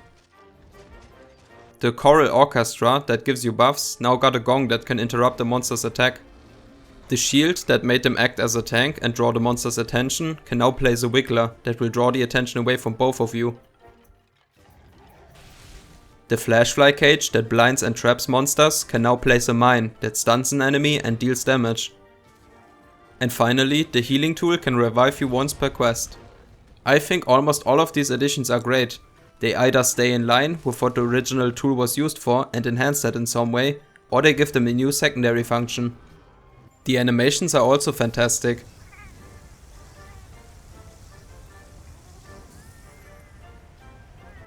The choral orchestra that gives you buffs now got a gong that can interrupt the monster's attack. The shield that made them act as a tank and draw the monster's attention can now play the wiggler that will draw the attention away from both of you. The flashfly cage that blinds and traps monsters can now place a mine that stuns an enemy and deals damage. And finally, the healing tool can revive you once per quest. I think almost all of these additions are great. They either stay in line with what the original tool was used for and enhance that in some way, or they give them a new secondary function. The animations are also fantastic.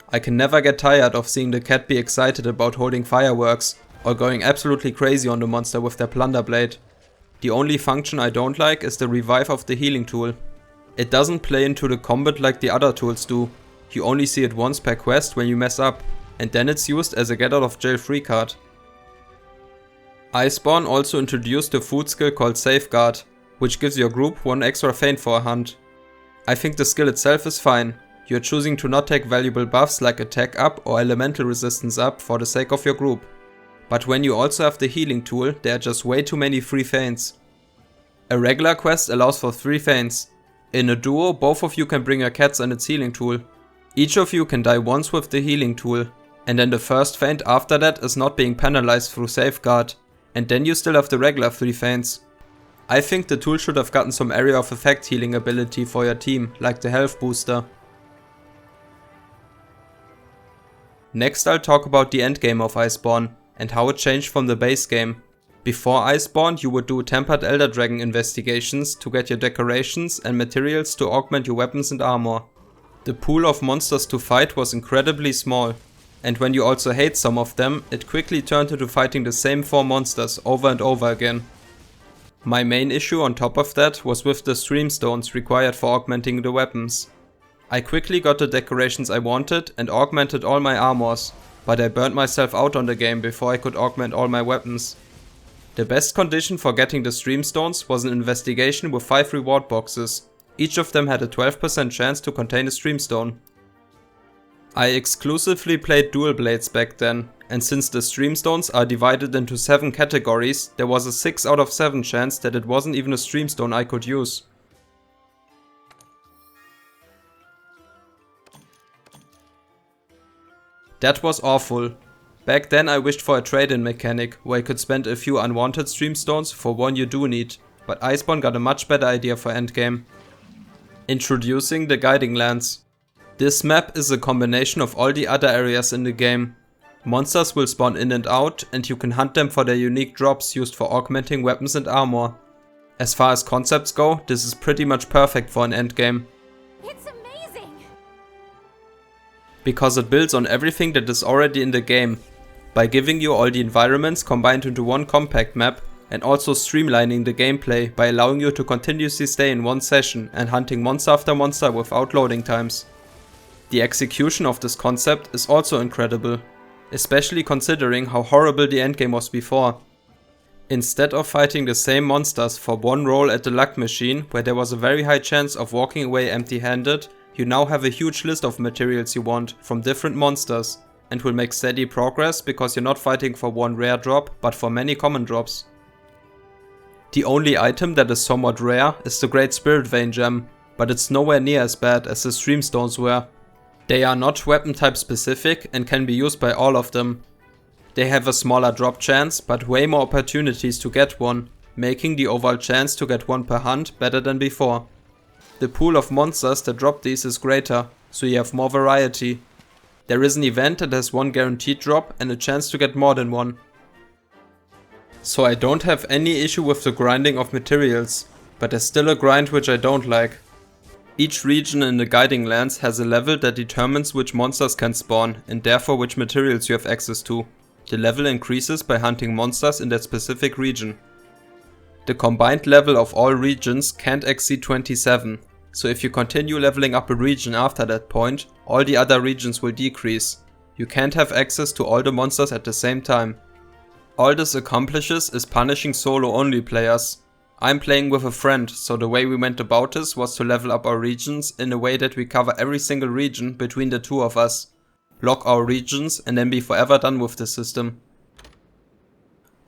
I can never get tired of seeing the cat be excited about holding fireworks, or going absolutely crazy on the monster with their plunder blade. The only function I don't like is the revive of the healing tool. It doesn't play into the combat like the other tools do. You only see it once per quest when you mess up, and then it's used as a get out of jail free card. Iceborne also introduced a food skill called Safeguard, which gives your group one extra feint for a hunt. I think the skill itself is fine. You're choosing to not take valuable buffs like attack up or elemental resistance up for the sake of your group. But when you also have the healing tool, there are just way too many free feints. A regular quest allows for 3 feints. In a duo, both of you can bring your cats and its healing tool. Each of you can die once with the healing tool, and then the first feint after that is not being penalized through Safeguard, and then you still have the regular 3 feints. I think the tool should have gotten some area of effect healing ability for your team, like the health booster. Next I'll talk about the endgame of Iceborne, and how it changed from the base game. Before Iceborne, you would do Tempered Elder Dragon investigations to get your decorations and materials to augment your weapons and armor. The pool of monsters to fight was incredibly small, and when you also hate some of them, it quickly turned into fighting the same 4 monsters over and over again. My main issue on top of that was with the stream stones required for augmenting the weapons. I quickly got the decorations I wanted and augmented all my armors, but I burned myself out on the game before I could augment all my weapons. The best condition for getting the stream stones was an investigation with 5 reward boxes. Each of them had a 12% chance to contain a stream stone. I exclusively played dual blades back then, and since the Streamstones are divided into 7 categories, there was a 6 out of 7 chance that it wasn't even a Streamstone I could use. That was awful. Back then I wished for a trade-in mechanic, where I could spend a few unwanted Streamstones for one you do need, but Iceborne got a much better idea for endgame. Introducing the Guiding Lands. This map is a combination of all the other areas in the game. Monsters will spawn in and out, and you can hunt them for their unique drops used for augmenting weapons and armor. As far as concepts go, this is pretty much perfect for an endgame. It's amazing! Because it builds on everything that is already in the game, by giving you all the environments combined into one compact map, and also streamlining the gameplay by allowing you to continuously stay in one session and hunting monster after monster without loading times. The execution of this concept is also incredible, especially considering how horrible the endgame was before. Instead of fighting the same monsters for one roll at the luck machine, where there was a very high chance of walking away empty-handed, you now have a huge list of materials you want from different monsters, and will make steady progress because you're not fighting for one rare drop, but for many common drops. The only item that is somewhat rare is the Great Spirit Vein gem, but it's nowhere near as bad as the Streamstones were. They are not weapon type specific and can be used by all of them. They have a smaller drop chance, but way more opportunities to get one, making the overall chance to get one per hunt better than before. The pool of monsters that drop these is greater, so you have more variety. There is an event that has one guaranteed drop and a chance to get more than one. So I don't have any issue with the grinding of materials, but there's still a grind which I don't like. Each region in the Guiding Lands has a level that determines which monsters can spawn and therefore which materials you have access to. The level increases by hunting monsters in that specific region. The combined level of all regions can't exceed 27, so if you continue leveling up a region after that point, all the other regions will decrease. You can't have access to all the monsters at the same time. All this accomplishes is punishing solo only players. I'm playing with a friend, so the way we went about this was to level up our regions in a way that we cover every single region between the two of us, lock our regions and then be forever done with the system.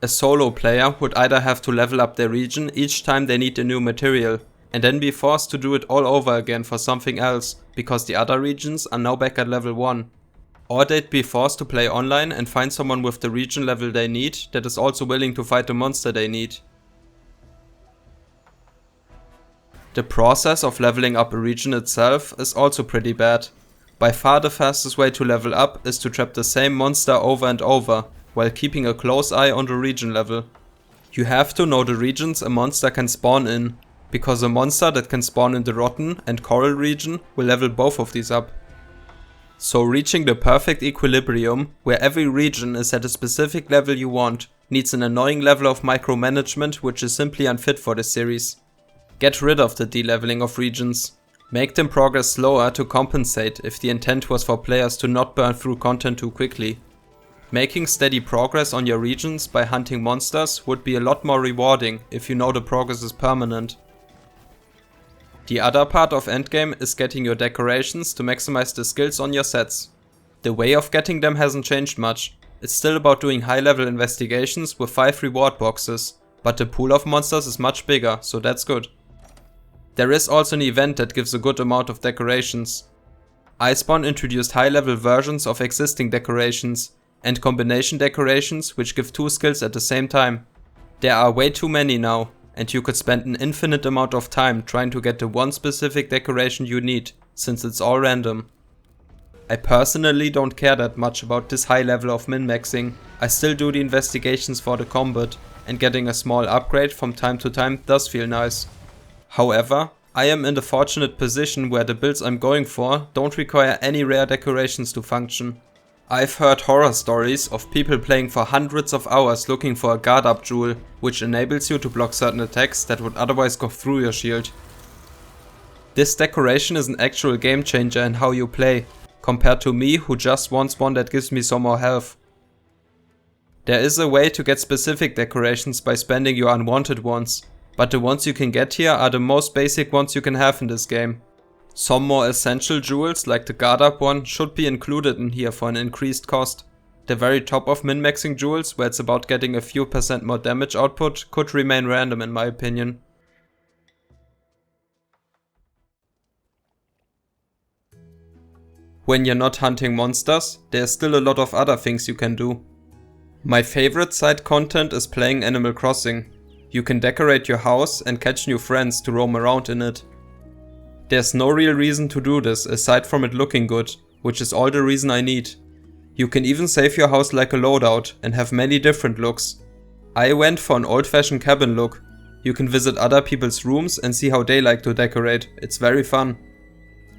A solo player would either have to level up their region each time they need a new material, and then be forced to do it all over again for something else, because the other regions are now back at level 1. Or they'd be forced to play online and find someone with the region level they need that is also willing to fight the monster they need. The process of leveling up a region itself is also pretty bad. By far the fastest way to level up is to trap the same monster over and over, while keeping a close eye on the region level. You have to know the regions a monster can spawn in, because a monster that can spawn in the Rotten and Coral region will level both of these up. So reaching the perfect equilibrium, where every region is at a specific level you want, needs an annoying level of micromanagement which is simply unfit for this series. Get rid of the de-leveling of regions. Make them progress slower to compensate if the intent was for players to not burn through content too quickly. Making steady progress on your regions by hunting monsters would be a lot more rewarding if you know the progress is permanent. The other part of endgame is getting your decorations to maximize the skills on your sets. The way of getting them hasn't changed much. It's still about doing high level investigations with 5 reward boxes, but the pool of monsters is much bigger, so that's good. There is also an event that gives a good amount of decorations. Iceborne introduced high level versions of existing decorations, and combination decorations which give 2 skills at the same time. There are way too many now, and you could spend an infinite amount of time trying to get the one specific decoration you need, since it's all random. I personally don't care that much about this high level of min-maxing. I still do the investigations for the combat, and getting a small upgrade from time to time does feel nice. However, I am in the fortunate position where the builds I'm going for don't require any rare decorations to function. I've heard horror stories of people playing for hundreds of hours looking for a guard up jewel, which enables you to block certain attacks that would otherwise go through your shield. This decoration is an actual game changer in how you play, compared to me who just wants one that gives me some more health. There is a way to get specific decorations by spending your unwanted ones, but the ones you can get here are the most basic ones you can have in this game. Some more essential jewels like the guard up one should be included in here for an increased cost. The very top of min-maxing jewels, where it's about getting a few % more damage output, could remain random in my opinion. When you're not hunting monsters, there's still a lot of other things you can do. My favorite side content is playing Animal Crossing. You can decorate your house and catch new friends to roam around in it. There's no real reason to do this aside from it looking good, which is all the reason I need. You can even save your house like a loadout and have many different looks. I went for an old-fashioned cabin look. You can visit other people's rooms and see how they like to decorate, it's very fun.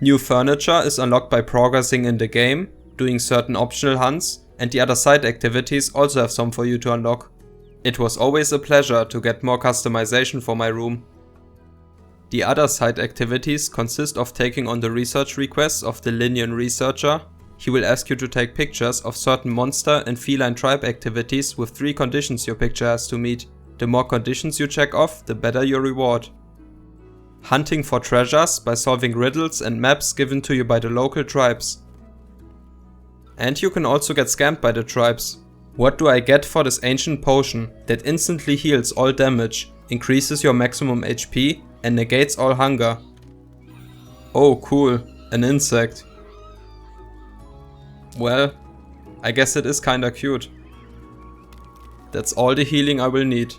New furniture is unlocked by progressing in the game, doing certain optional hunts, and the other side activities also have some for you to unlock. It was always a pleasure to get more customization for my room. The other side activities consist of taking on the research requests of the Linian researcher. He will ask you to take pictures of certain monster and feline tribe activities with 3 conditions your picture has to meet. The more conditions you check off, the better your reward. Hunting for treasures by solving riddles and maps given to you by the local tribes. And you can also get scammed by the tribes. What do I get for this ancient potion that instantly heals all damage, increases your maximum HP and negates all hunger? Oh cool, an insect. Well, I guess it is kinda cute. That's all the healing I will need.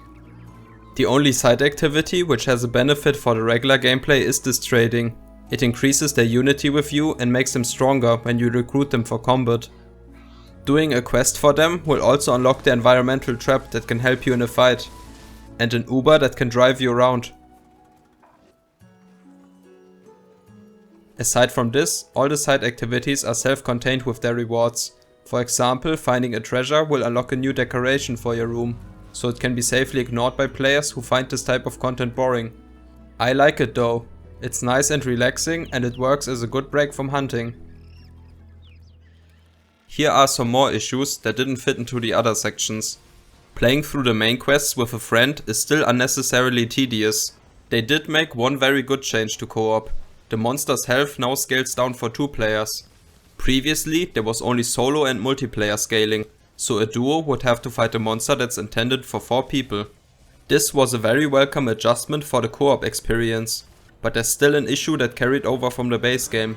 The only side activity which has a benefit for the regular gameplay is this trading. It increases their unity with you and makes them stronger when you recruit them for combat. Doing a quest for them will also unlock the environmental trap that can help you in a fight. And an Uber that can drive you around. Aside from this, all the side activities are self-contained with their rewards. For example, finding a treasure will unlock a new decoration for your room, so it can be safely ignored by players who find this type of content boring. I like it though. It's nice and relaxing and it works as a good break from hunting. Here are some more issues that didn't fit into the other sections. Playing through the main quests with a friend is still unnecessarily tedious. They did make one very good change to co-op. The monster's health now scales down for 2 players. Previously there was only solo and multiplayer scaling, so a duo would have to fight a monster that's intended for 4 people. This was a very welcome adjustment for the co-op experience, but there's still an issue that carried over from the base game.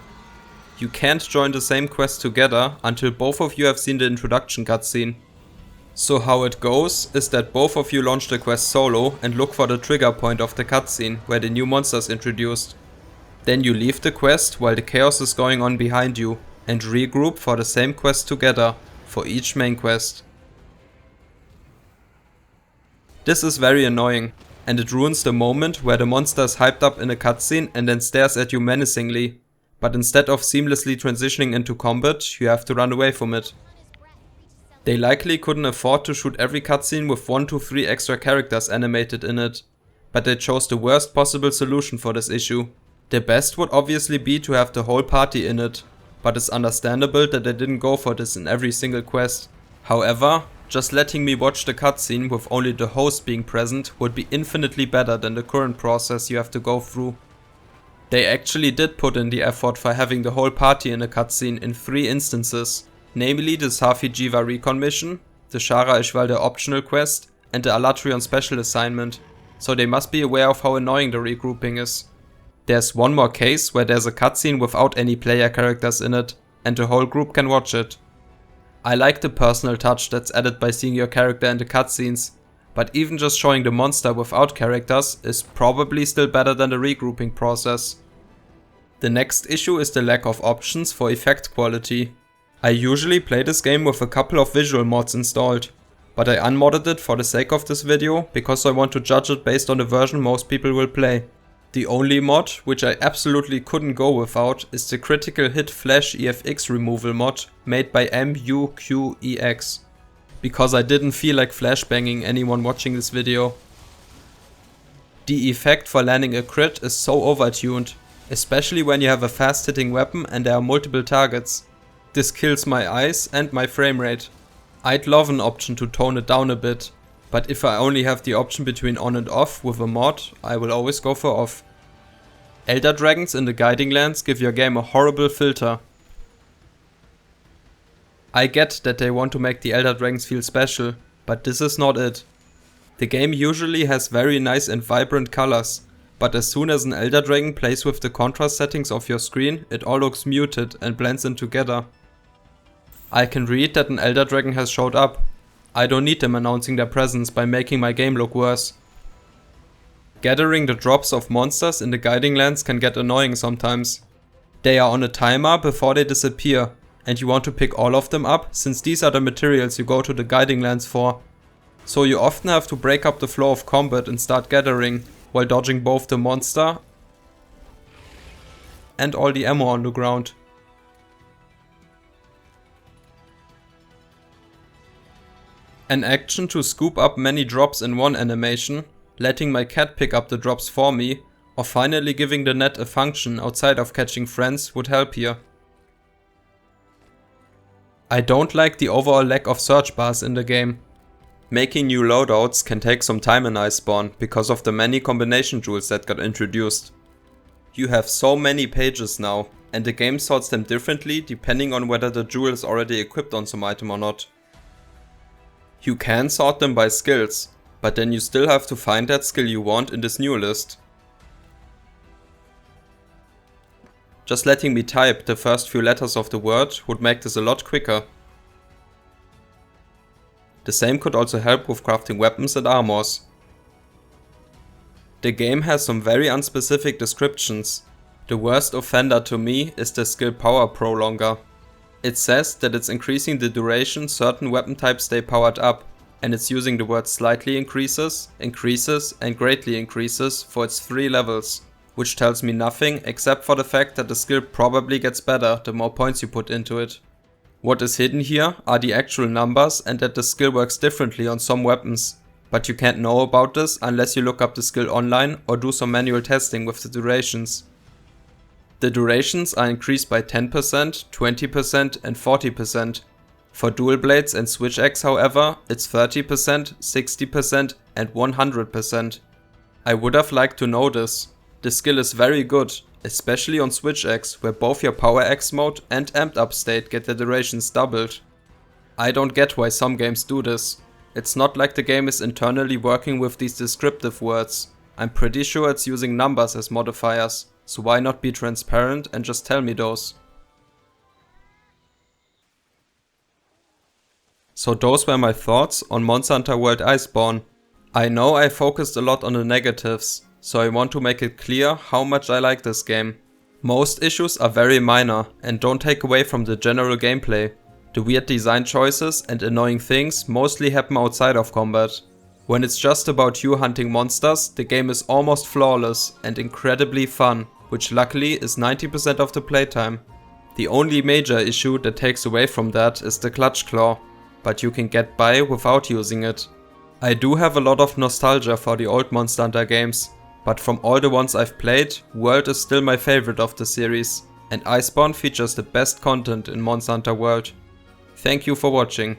You can't join the same quest together until both of you have seen the introduction cutscene. So how it goes is that both of you launch the quest solo and look for the trigger point of the cutscene where the new monster is introduced. Then you leave the quest while the chaos is going on behind you and regroup for the same quest together for each main quest. This is very annoying and it ruins the moment where the monster is hyped up in a cutscene and then stares at you menacingly, but instead of seamlessly transitioning into combat, you have to run away from it. They likely couldn't afford to shoot every cutscene with 1 to 3 extra characters animated in it, but they chose the worst possible solution for this issue. The best would obviously be to have the whole party in it, but it's understandable that they didn't go for this in every single quest. However, just letting me watch the cutscene with only the host being present would be infinitely better than the current process you have to go through. They actually did put in the effort for having the whole party in a cutscene in 3 instances, namely the Safi Jiva recon mission, the Shara Ishvalde optional quest, and the Alatrion special assignment, so they must be aware of how annoying the regrouping is. There's one more case where there's a cutscene without any player characters in it, and the whole group can watch it. I like the personal touch that's added by seeing your character in the cutscenes, but even just showing the monster without characters is probably still better than the regrouping process. The next issue is the lack of options for effect quality. I usually play this game with a couple of visual mods installed, but I unmodded it for the sake of this video because I want to judge it based on the version most people will play. The only mod, which I absolutely couldn't go without, is the Critical Hit Flash EFX removal mod made by MUQEX, because I didn't feel like flashbanging anyone watching this video. The effect for landing a crit is so overtuned, especially when you have a fast hitting weapon and there are multiple targets. This kills my eyes and my frame rate. I'd love an option to tone it down a bit, but if I only have the option between on and off with a mod, I will always go for off. Elder Dragons in the Guiding Lands give your game a horrible filter. I get that they want to make the Elder Dragons feel special, but this is not it. The game usually has very nice and vibrant colors, but as soon as an Elder Dragon plays with the contrast settings of your screen, it all looks muted and blends in together. I can read that an Elder Dragon has showed up. I don't need them announcing their presence by making my game look worse. Gathering the drops of monsters in the Guiding Lands can get annoying sometimes. They are on a timer before they disappear, and you want to pick all of them up since these are the materials you go to the Guiding Lands for. So you often have to break up the flow of combat and start gathering, while dodging both the monster and all the ammo on the ground. An action to scoop up many drops in one animation, letting my cat pick up the drops for me, or finally giving the net a function outside of catching friends would help here. I don't like the overall lack of search bars in the game. Making new loadouts can take some time in Iceborne because of the many combination jewels that got introduced. You have so many pages now, and the game sorts them differently depending on whether the jewel is already equipped on some item or not. You can sort them by skills, but then you still have to find that skill you want in this new list. Just letting me type the first few letters of the word would make this a lot quicker. The same could also help with crafting weapons and armors. The game has some very unspecific descriptions. The worst offender to me is the skill Power Prolonger. It says that it's increasing the duration certain weapon types stay powered up, and it's using the word slightly increases, increases and greatly increases for its 3 levels, which tells me nothing except for the fact that the skill probably gets better the more points you put into it. What is hidden here are the actual numbers and that the skill works differently on some weapons, but you can't know about this unless you look up the skill online or do some manual testing with the durations. The durations are increased by 10%, 20% and 40%. For dual blades and switch axe however, it's 30%, 60% and 100%. I would have liked to know this. The skill is very good, especially on switch axe where both your power axe mode and amped up state get the durations doubled. I don't get why some games do this. It's not like the game is internally working with these descriptive words. I'm pretty sure it's using numbers as modifiers, so why not be transparent and just tell me those? So those were my thoughts on Monster Hunter World Iceborne. I know I focused a lot on the negatives, so I want to make it clear how much I like this game. Most issues are very minor and don't take away from the general gameplay. The weird design choices and annoying things mostly happen outside of combat. When it's just about you hunting monsters, the game is almost flawless and incredibly fun, which luckily is 90% of the playtime. The only major issue that takes away from that is the Clutch Claw, but you can get by without using it. I do have a lot of nostalgia for the old Monster Hunter games, but from all the ones I've played, World is still my favorite of the series, and Iceborne features the best content in Monster Hunter World. Thank you for watching.